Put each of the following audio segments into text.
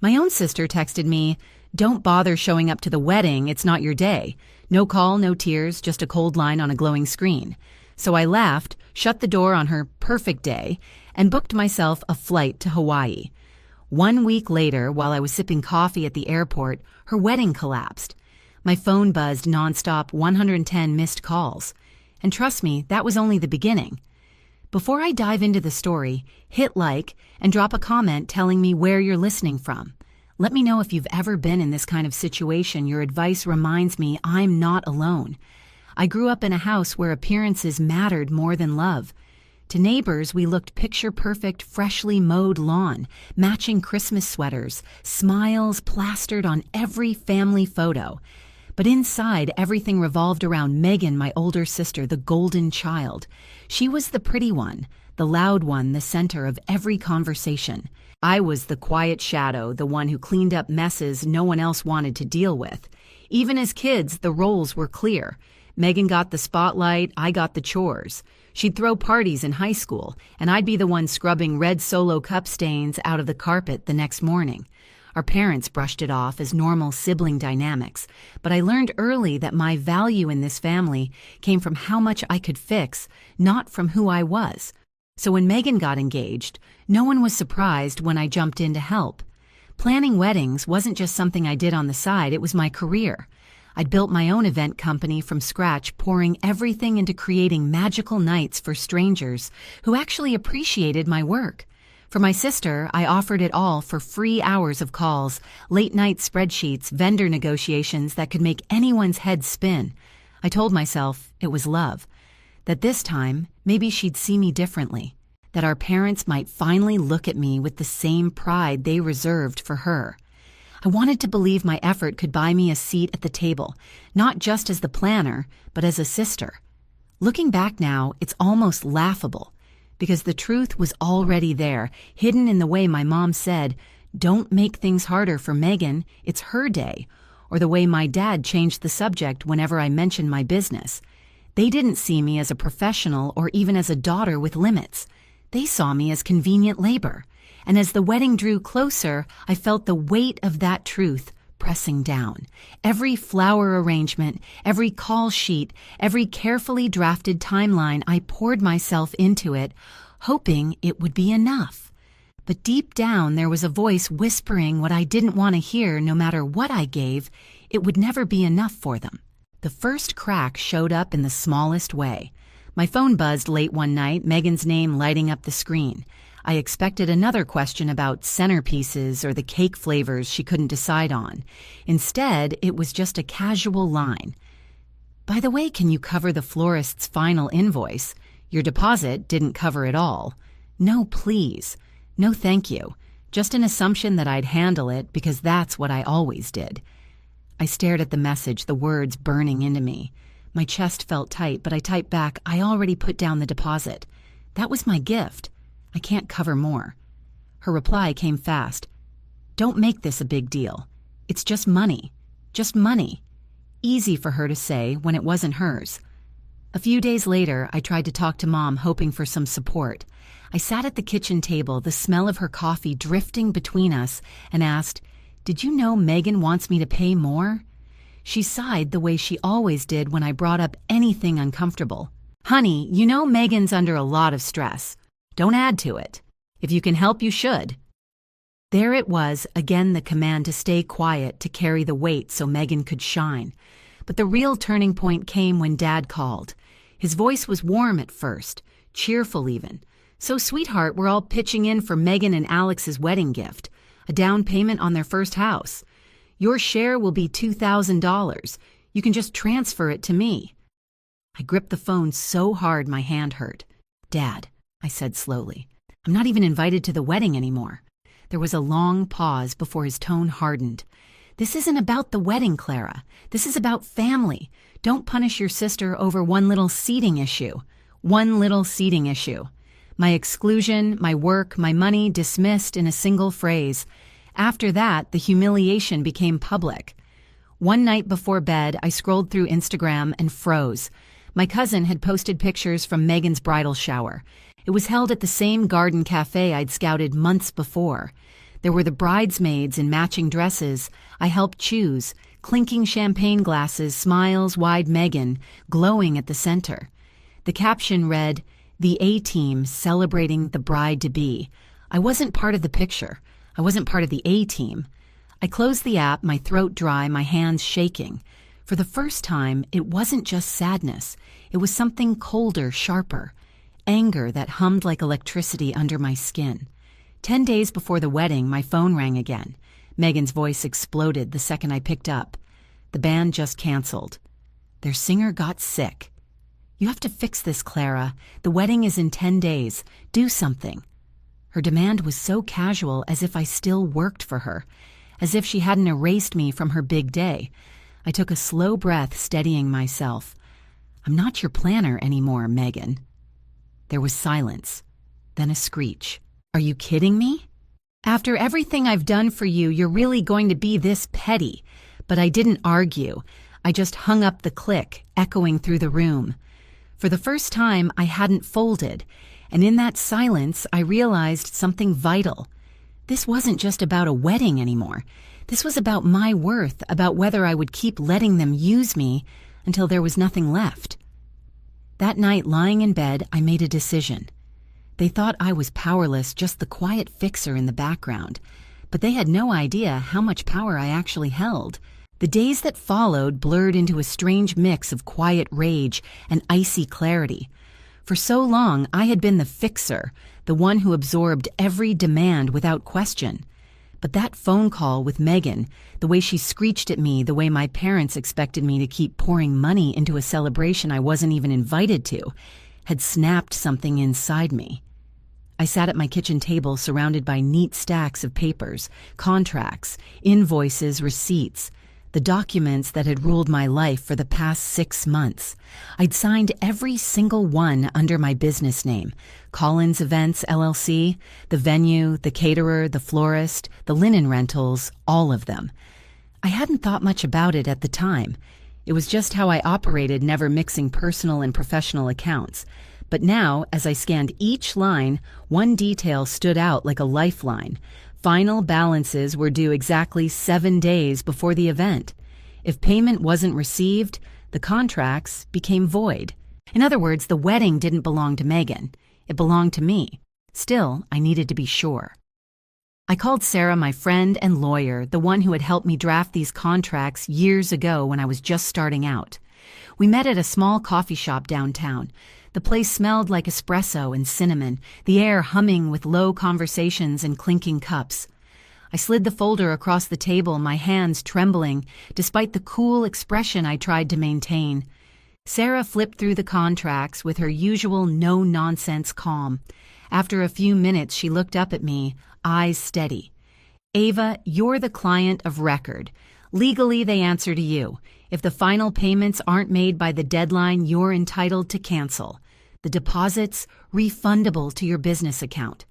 My own sister texted me, "Don't bother showing up to the wedding, it's not your day. No call, no tears, just a cold line on a glowing screen." So I laughed, shut the door on her perfect day, and booked myself a flight to Hawaii. 1 week later, while I was sipping coffee at the airport, her wedding collapsed. My phone buzzed nonstop, 110 missed calls. And trust me, that was only the beginning. Before I dive into the story, hit like and drop a comment telling me where you're listening from. Let me know if you've ever been in this kind of situation. Your advice reminds me I'm not alone. I grew up in a house where appearances mattered more than love. To neighbors, we looked picture-perfect, freshly mowed lawn, matching Christmas sweaters, smiles plastered on every family photo. But inside, everything revolved around Megan, my older sister, the golden child. She was the pretty one, the loud one, the center of every conversation. I was the quiet shadow, the one who cleaned up messes no one else wanted to deal with. Even as kids, the roles were clear. Megan got the spotlight, I got the chores. She'd throw parties in high school, and I'd be the one scrubbing red Solo cup stains out of the carpet the next morning. Our parents brushed it off as normal sibling dynamics, but I learned early that my value in this family came from how much I could fix, not from who I was. So when Megan got engaged, no one was surprised when I jumped in to help. Planning weddings wasn't just something I did on the side, it was my career. I'd built my own event company from scratch, pouring everything into creating magical nights for strangers who actually appreciated my work. For my sister, I offered it all for free hours of calls, late-night spreadsheets, vendor negotiations that could make anyone's head spin. I told myself it was love, that this time maybe she'd see me differently, that our parents might finally look at me with the same pride they reserved for her. I wanted to believe my effort could buy me a seat at the table, not just as the planner, but as a sister. Looking back now, it's almost laughable, because the truth was already there, hidden in the way my mom said, "Don't make things harder for Megan, it's her day," or the way my dad changed the subject whenever I mentioned my business. They didn't see me as a professional or even as a daughter with limits. They saw me as convenient labor. And as the wedding drew closer, I felt the weight of that truth pressing down. Every flower arrangement, every call sheet, every carefully drafted timeline, I poured myself into it, hoping it would be enough. But deep down, there was a voice whispering what I didn't want to hear. No matter what I gave, it would never be enough for them. The first crack showed up in the smallest way. My phone buzzed late one night, Megan's name lighting up the screen. I expected another question about centerpieces or the cake flavors she couldn't decide on. Instead, it was just a casual line. "By the way, can you cover the florist's final invoice? Your deposit didn't cover it all." No, please. No, thank you. Just an assumption that I'd handle it because that's what I always did. I stared at the message, the words burning into me. My chest felt tight, but I typed back, "I already put down the deposit. That was my gift. I can't cover more." Her reply came fast. "Don't make this a big deal. It's just money. Just money." Easy for her to say when it wasn't hers. A few days later, I tried to talk to Mom, hoping for some support. I sat at the kitchen table, the smell of her coffee drifting between us, and asked, "Did you know Megan wants me to pay more?" She sighed the way she always did when I brought up anything uncomfortable. "Honey, you know Megan's under a lot of stress. Don't add to it. If you can help, you should." There it was, again the command to stay quiet, to carry the weight so Megan could shine. But the real turning point came when Dad called. His voice was warm at first, cheerful even. "So, sweetheart, we're all pitching in for Megan and Alex's wedding gift, a down payment on their first house. Your share will be $2,000. You can just transfer it to me." I gripped the phone so hard my hand hurt. "Dad," I said slowly, "I'm not even invited to the wedding anymore." There was a long pause before his tone hardened. "This isn't about the wedding, Clara. This is about family. Don't punish your sister over one little seating issue. One little seating issue." My exclusion, my work, my money dismissed in a single phrase. After that, the humiliation became public. One night before bed, I scrolled through Instagram and froze. My cousin had posted pictures from Megan's bridal shower. It was held at the same garden cafe I'd scouted months before. There were the bridesmaids in matching dresses I helped choose, clinking champagne glasses, smiles wide Megan, glowing at the center. The caption read, "The A-Team celebrating the bride-to-be." I wasn't part of the picture. I wasn't part of the A-Team. I closed the app, my throat dry, my hands shaking. For the first time, it wasn't just sadness. It was something colder, sharper. Anger that hummed like electricity under my skin. 10 days before the wedding, my phone rang again. Megan's voice exploded the second I picked up. The band just canceled. Their singer got sick. "You have to fix this, Clara. The wedding is in 10 days. Do something." Her demand was so casual, as if I still worked for her, as if she hadn't erased me from her big day. I took a slow breath, steadying myself. "I'm not your planner anymore, Megan." There was silence, then a screech. "Are you kidding me? After everything I've done for you, you're really going to be this petty?" But I didn't argue. I just hung up the click, echoing through the room. For the first time, I hadn't folded, and in that silence, I realized something vital. This wasn't just about a wedding anymore. This was about my worth, about whether I would keep letting them use me until there was nothing left. That night, lying in bed, I made a decision. They thought I was powerless, just the quiet fixer in the background, but they had no idea how much power I actually held. The days that followed blurred into a strange mix of quiet rage and icy clarity. For so long, I had been the fixer, the one who absorbed every demand without question. But that phone call with Megan, the way she screeched at me, the way my parents expected me to keep pouring money into a celebration I wasn't even invited to, had snapped something inside me. I sat at my kitchen table surrounded by neat stacks of papers, contracts, invoices, receipts, the documents that had ruled my life for the past 6 months. I'd signed every single one under my business name: Collins Events, LLC, the venue, the caterer, the florist, the linen rentals, all of them. I hadn't thought much about it at the time. It was just how I operated, never mixing personal and professional accounts. But now, as I scanned each line, one detail stood out like a lifeline. Final balances were due exactly 7 days before the event. If payment wasn't received, the contracts became void. In other words, the wedding didn't belong to Megan. It belonged to me. Still, I needed to be sure. I called Sarah, my friend and lawyer, the one who had helped me draft these contracts years ago when I was just starting out. We met at a small coffee shop downtown. The place smelled like espresso and cinnamon, the air humming with low conversations and clinking cups. I slid the folder across the table, my hands trembling, despite the cool expression I tried to maintain. Sarah flipped through the contracts with her usual no-nonsense calm. After a few minutes, she looked up at me, eyes steady. "Ava, you're the client of record. Legally, they answer to you. If the final payments aren't made by the deadline, you're entitled to cancel. The deposits, refundable to your business account."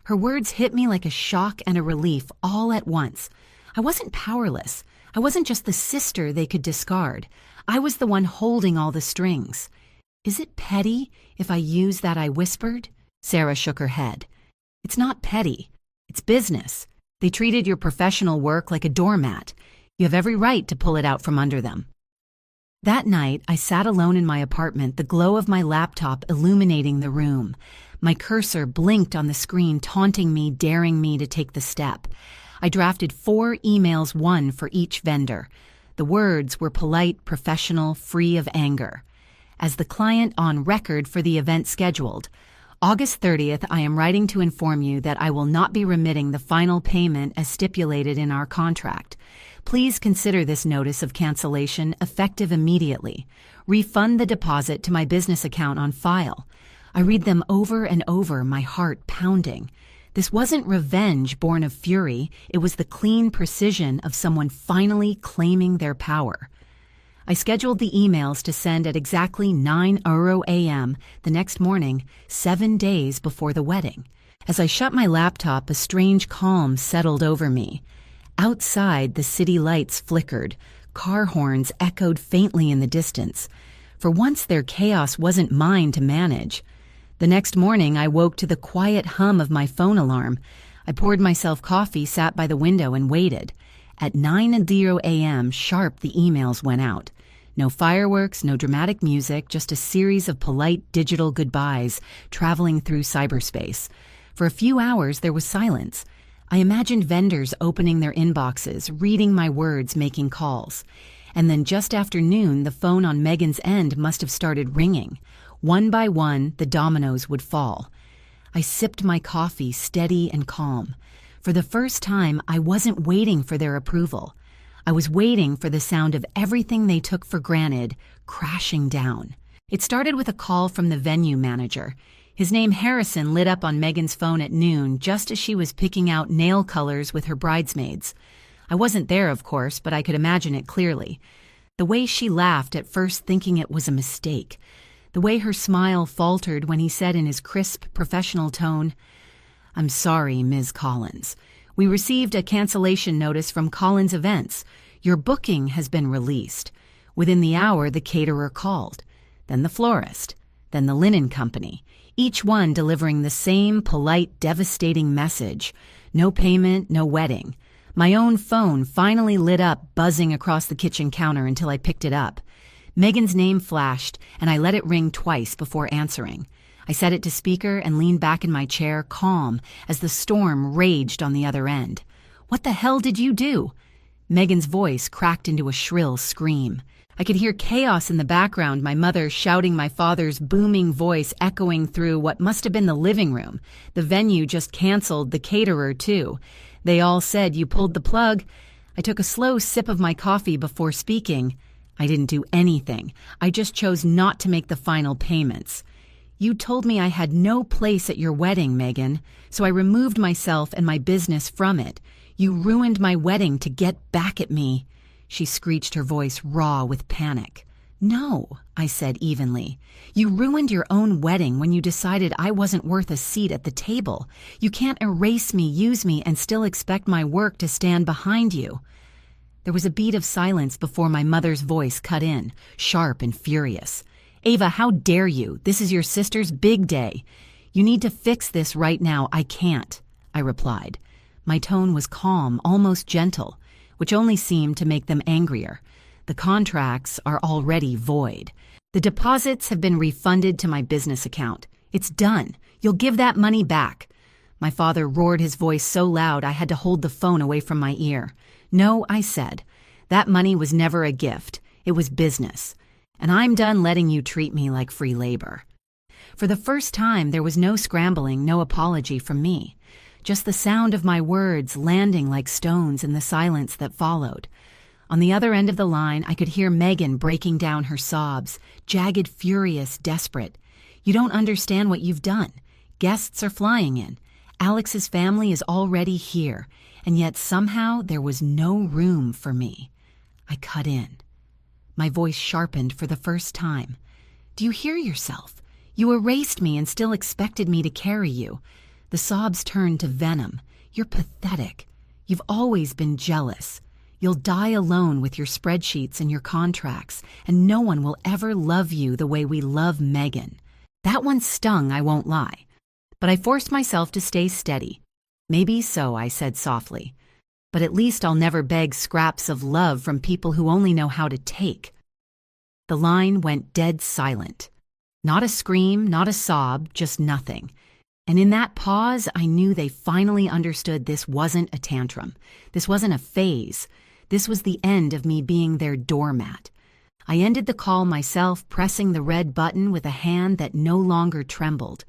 Her words hit me like a shock and a relief all at once. I wasn't powerless. I wasn't just the sister they could discard. I was the one holding all the strings. "Is it petty if I use that?" I whispered. Sarah shook her head. "It's not petty. It's business. They treated your professional work like a doormat. You have every right to pull it out from under them." That night, I sat alone in my apartment, the glow of my laptop illuminating the room. My cursor blinked on the screen, taunting me, daring me to take the step. I drafted 4 emails, one for each vendor. The words were polite, professional, free of anger. As the client on record for the event scheduled, August 30th, I am writing to inform you that I will not be remitting the final payment as stipulated in our contract. Please consider this notice of cancellation effective immediately. Refund the deposit to my business account on file. I read them over and over, my heart pounding. This wasn't revenge born of fury. It was the clean precision of someone finally claiming their power. I scheduled the emails to send at exactly 9:00 a.m. the next morning, 7 days before the wedding. As I shut my laptop, a strange calm settled over me. Outside, the city lights flickered. Car horns echoed faintly in the distance. For once, their chaos wasn't mine to manage. The next morning, I woke to the quiet hum of my phone alarm. I poured myself coffee, sat by the window, and waited. At 9:00 a.m. sharp, the emails went out. No fireworks, no dramatic music, just a series of polite digital goodbyes traveling through cyberspace. For a few hours, there was silence. I imagined vendors opening their inboxes, reading my words, making calls. And then just after noon, the phone on Megan's end must have started ringing. One by one, the dominoes would fall. I sipped my coffee, steady and calm. For the first time, I wasn't waiting for their approval. I was waiting for the sound of everything they took for granted crashing down. It started with a call from the venue manager. His name Harrison lit up on Megan's phone at noon, just as she was picking out nail colors with her bridesmaids. I wasn't there, of course, but I could imagine it clearly. The way she laughed at first, thinking it was a mistake. The way her smile faltered when he said in his crisp, professional tone, "I'm sorry, Ms. Collins. We received a cancellation notice from Collins Events. Your booking has been released." Within the hour, the caterer called, then the florist, then the linen company, each one delivering the same polite, devastating message. No payment, no wedding. My own phone finally lit up, buzzing across the kitchen counter until I picked it up. Megan's name flashed, and I let it ring twice before answering. I set it to speaker and leaned back in my chair, calm, as the storm raged on the other end. "What the hell did you do?" Megan's voice cracked into a shrill scream. I could hear chaos in the background, my mother shouting, my father's booming voice echoing through what must have been the living room. The venue just canceled, the caterer too. They all said, "You pulled the plug." I took a slow sip of my coffee before speaking. I didn't do anything. I just chose not to make the final payments. "You told me I had no place at your wedding, Megan, so I removed myself and my business from it. You ruined my wedding to get back at me." She screeched, her voice raw with panic. "No," I said evenly. "You ruined your own wedding when you decided I wasn't worth a seat at the table. You can't erase me, use me, and still expect my work to stand behind you." There was a beat of silence before my mother's voice cut in, sharp and furious. "Ava, how dare you? This is your sister's big day. You need to fix this right now." "I can't," I replied. My tone was calm, almost gentle, which only seemed to make them angrier. "The contracts are already void. The deposits have been refunded to my business account. It's done. You'll give that money back." My father roared, his voice so loud I had to hold the phone away from my ear. "No," I said. "That money was never a gift. It was business. And I'm done letting you treat me like free labor." For the first time, there was no scrambling, no apology from me. Just the sound of my words landing like stones in the silence that followed. On the other end of the line, I could hear Megan breaking down her sobs, jagged, furious, desperate. "You don't understand what you've done. Guests are flying in. Alex's family is already here, and yet somehow there was no room for me." I cut in. My voice sharpened for the first time. "Do you hear yourself? You erased me and still expected me to carry you." The sobs turned to venom. "You're pathetic. You've always been jealous. You'll die alone with your spreadsheets and your contracts, and no one will ever love you the way we love Megan." That one stung, I won't lie. But I forced myself to stay steady. "Maybe so," I said softly. "But at least I'll never beg scraps of love from people who only know how to take." The line went dead silent. Not a scream, not a sob, just nothing. And in that pause, I knew they finally understood this wasn't a tantrum. This wasn't a phase. This was the end of me being their doormat. I ended the call myself, pressing the red button with a hand that no longer trembled.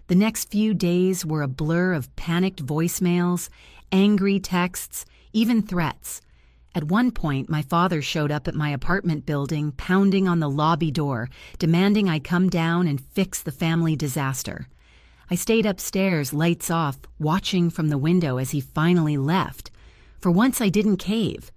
The next few days were a blur of panicked voicemails, angry texts, even threats. At one point, my father showed up at my apartment building, pounding on the lobby door, demanding I come down and fix the family disaster. I stayed upstairs, lights off, watching from the window as he finally left. For once, I didn't cave.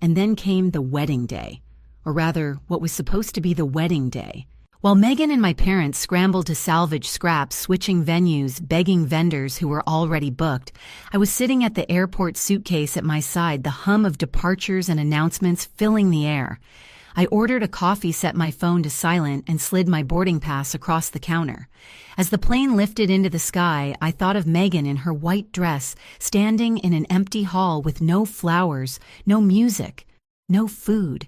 And then came the wedding day, or rather, what was supposed to be the wedding day. While Megan and my parents scrambled to salvage scraps, switching venues, begging vendors who were already booked, I was sitting at the airport suitcase at my side, the hum of departures and announcements filling the air. I ordered a coffee, set my phone to silent, and slid my boarding pass across the counter. As the plane lifted into the sky, I thought of Megan in her white dress, standing in an empty hall with no flowers, no music, no food.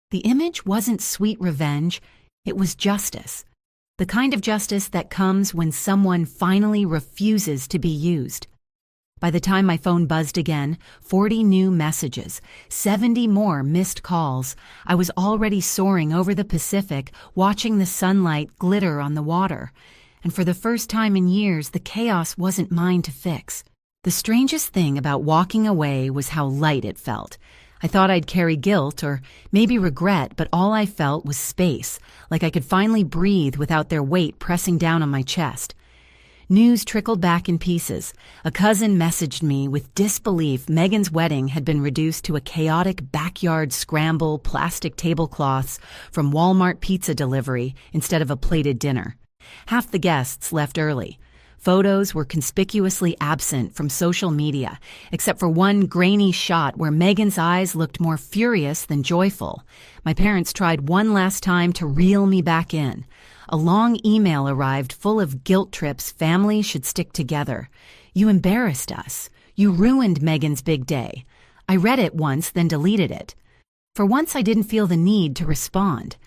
The image wasn't sweet revenge, it was justice. The kind of justice that comes when someone finally refuses to be used. By the time my phone buzzed again, 40 new messages, 70 more missed calls. I was already soaring over the Pacific, watching the sunlight glitter on the water. And for the first time in years, the chaos wasn't mine to fix. The strangest thing about walking away was how light it felt. I thought I'd carry guilt or maybe regret, but all I felt was space, like I could finally breathe without their weight pressing down on my chest. News trickled back in pieces. A cousin messaged me with disbelief Megan's wedding had been reduced to a chaotic backyard scramble, plastic tablecloths from Walmart pizza delivery instead of a plated dinner. Half the guests left early. Photos were conspicuously absent from social media, except for one grainy shot where Megan's eyes looked more furious than joyful. My parents tried one last time to reel me back in. A long email arrived full of guilt trips families should stick together. You embarrassed us. You ruined Megan's big day. I read it once, then deleted it. For once, I didn't feel the need to respond.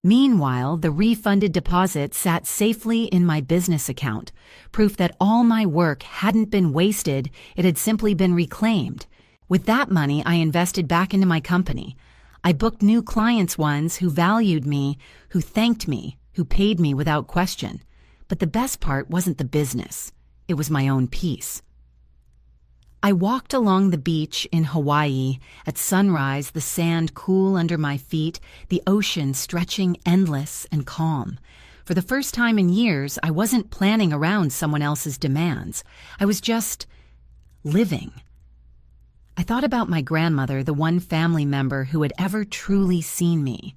Meanwhile, the refunded deposit sat safely in my business account, proof that all my work hadn't been wasted, it had simply been reclaimed. With that money, I invested back into my company. I booked new clients, ones who valued me, who thanked me, who paid me without question. But the best part wasn't the business. It was my own peace. I walked along the beach in Hawaii. At sunrise, the sand cool under my feet, the ocean stretching endless and calm. For the first time in years, I wasn't planning around someone else's demands. I was just living. I thought about my grandmother, the one family member who had ever truly seen me.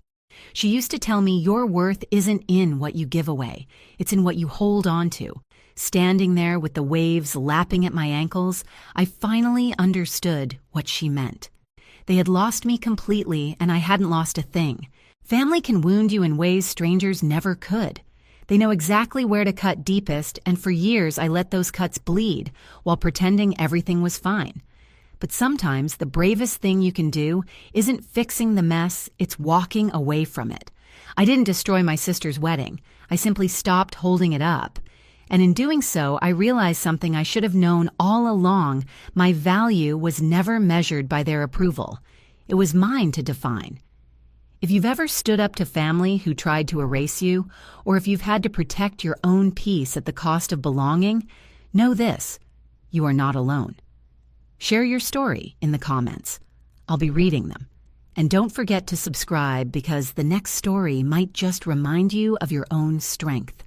She used to tell me, your worth isn't in what you give away, it's in what you hold on to. Standing there with the waves lapping at my ankles, I finally understood what she meant. They had lost me completely, and I hadn't lost a thing. Family can wound you in ways strangers never could. They know exactly where to cut deepest, and for years I let those cuts bleed while pretending everything was fine. But sometimes the bravest thing you can do isn't fixing the mess, it's walking away from it. I didn't destroy my sister's wedding. I simply stopped holding it up. And in doing so, I realized something I should have known all along. My value was never measured by their approval. It was mine to define. If you've ever stood up to family who tried to erase you, or if you've had to protect your own peace at the cost of belonging, know this: you are not alone. Share your story in the comments. I'll be reading them. And don't forget to subscribe, because the next story might just remind you of your own strength.